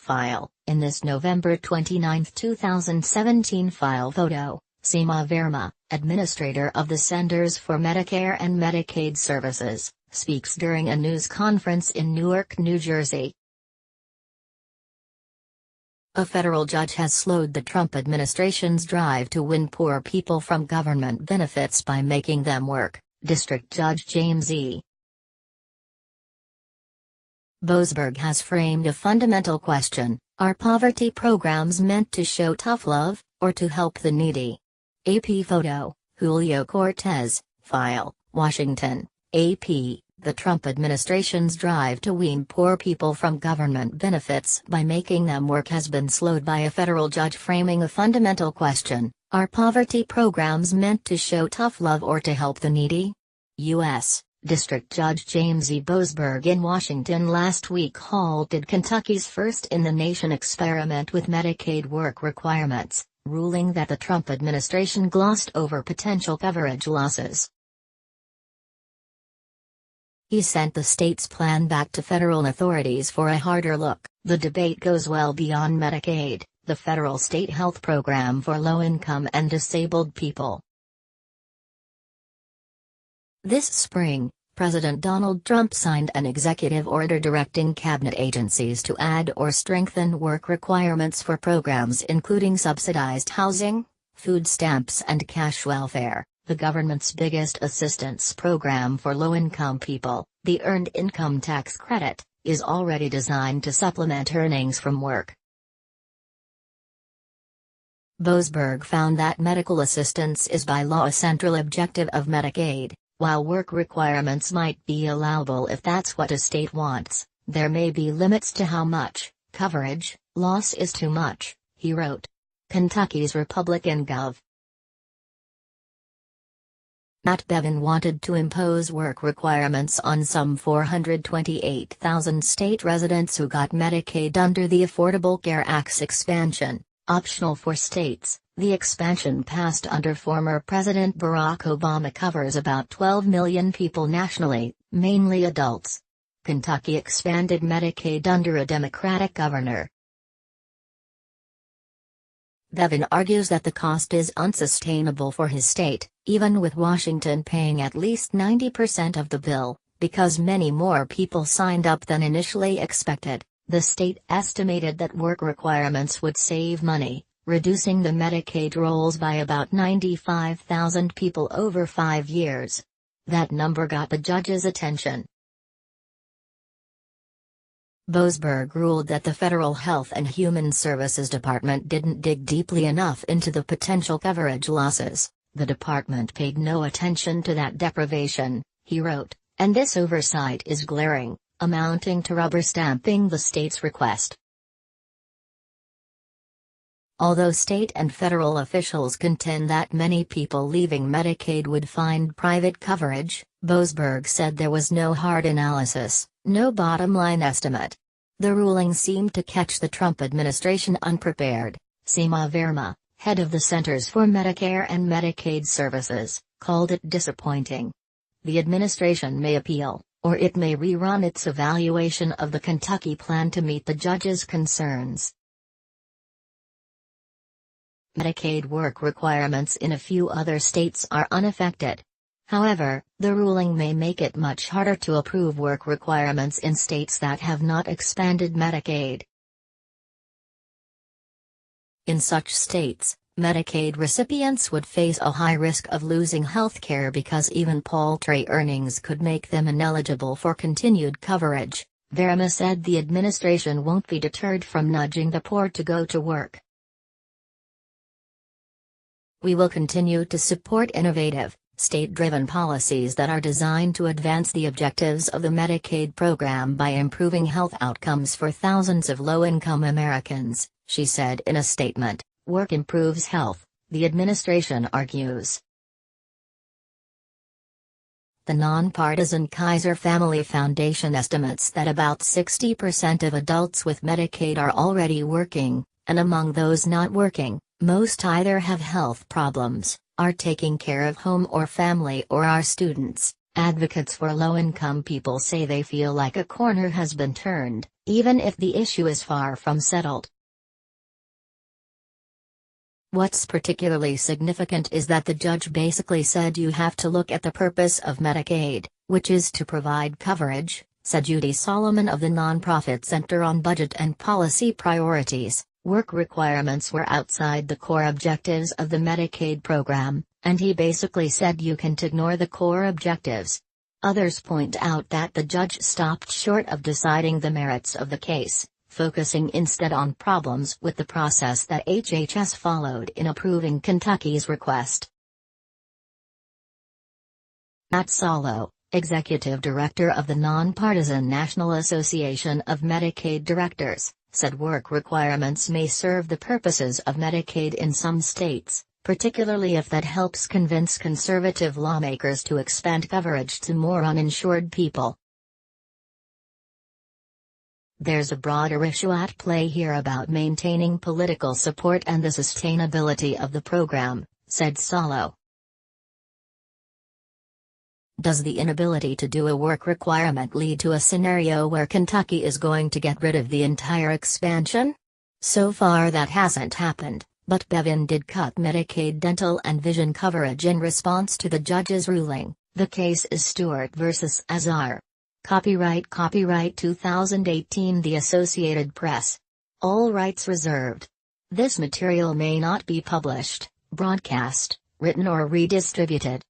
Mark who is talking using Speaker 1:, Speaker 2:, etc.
Speaker 1: File. In this November 29, 2017 file photo, Seema Verma, administrator of the Centers for Medicare and Medicaid Services, speaks during a news conference in Newark, New Jersey. A federal judge has slowed the Trump administration's drive to win poor people from government benefits by making them work, District Judge James E. Boasberg has framed a fundamental question: are poverty programs meant to show tough love, or to help the needy? AP photo, Julio Cortez, file, Washington, AP. The Trump administration's drive to wean poor people from government benefits by making them work has been slowed by a federal judge framing a fundamental question: are poverty programs meant to show tough love or to help the needy? U.S. District Judge James E. Boasberg in Washington last week halted Kentucky's first-in-the-nation experiment with Medicaid work requirements, ruling that the Trump administration glossed over potential coverage losses. He sent the state's plan back to federal authorities for a harder look. The debate goes well beyond Medicaid, the federal state health program for low-income and disabled people. This spring, President Donald Trump signed an executive order directing cabinet agencies to add or strengthen work requirements for programs including subsidized housing, food stamps and cash welfare. The government's biggest assistance program for low-income people, the Earned Income Tax Credit, is already designed to supplement earnings from work. Boasberg found that medical assistance is by law a central objective of Medicaid. While work requirements might be allowable if that's what a state wants, there may be limits to how much coverage loss is too much, he wrote. Kentucky's Republican Gov. Matt Bevin wanted to impose work requirements on some 428,000 state residents who got Medicaid under the Affordable Care Act's expansion, optional for states. The expansion passed under former President Barack Obama covers about 12 million people nationally, mainly adults. Kentucky expanded Medicaid under a Democratic governor. Bevin argues that the cost is unsustainable for his state, even with Washington paying at least 90% of the bill, because many more people signed up than initially expected. The state estimated that work requirements would save money, reducing the Medicaid rolls by about 95,000 people over 5 years. That number got the judge's attention. Boasberg ruled that the Federal Health and Human Services Department didn't dig deeply enough into the potential coverage losses. The department paid no attention to that deprivation, he wrote, and this oversight is glaring, amounting to rubber stamping the state's request. Although state and federal officials contend that many people leaving Medicaid would find private coverage, Boasberg said there was no hard analysis, no bottom-line estimate. The ruling seemed to catch the Trump administration unprepared. Seema Verma, head of the Centers for Medicare and Medicaid Services, called it disappointing. The administration may appeal, or it may rerun its evaluation of the Kentucky plan to meet the judge's concerns. Medicaid work requirements in a few other states are unaffected. However, the ruling may make it much harder to approve work requirements in states that have not expanded Medicaid. In such states, Medicaid recipients would face a high risk of losing health care because even paltry earnings could make them ineligible for continued coverage. Verma said the administration won't be deterred from nudging the poor to go to work. We will continue to support innovative, state-driven policies that are designed to advance the objectives of the Medicaid program by improving health outcomes for thousands of low-income Americans, she said in a statement. Work improves health, the administration argues. The nonpartisan Kaiser Family Foundation estimates that about 60% of adults with Medicaid are already working, and among those not working, most either have health problems, are taking care of home or family or are students. Advocates for low-income people say they feel like a corner has been turned, even if the issue is far from settled. What's particularly significant is that the judge basically said you have to look at the purpose of Medicaid, which is to provide coverage, said Judy Solomon of the nonprofit Center on Budget and Policy Priorities. Work requirements were outside the core objectives of the Medicaid program, and he basically said you can't ignore the core objectives. Others point out that the judge stopped short of deciding the merits of the case, focusing instead on problems with the process that HHS followed in approving Kentucky's request. Matt Solo, executive director of the nonpartisan National Association of Medicaid Directors, said work requirements may serve the purposes of Medicaid in some states, particularly if that helps convince conservative lawmakers to expand coverage to more uninsured people. There's a broader issue at play here about maintaining political support and the sustainability of the program, said Solo. Does the inability to do a work requirement lead to a scenario where Kentucky is going to get rid of the entire expansion? So far that hasn't happened, but Bevin did cut Medicaid dental and vision coverage in response to the judge's ruling. The case is Stewart versus Azar. Copyright 2018 The Associated Press. All rights reserved. This material may not be published, broadcast, written or redistributed.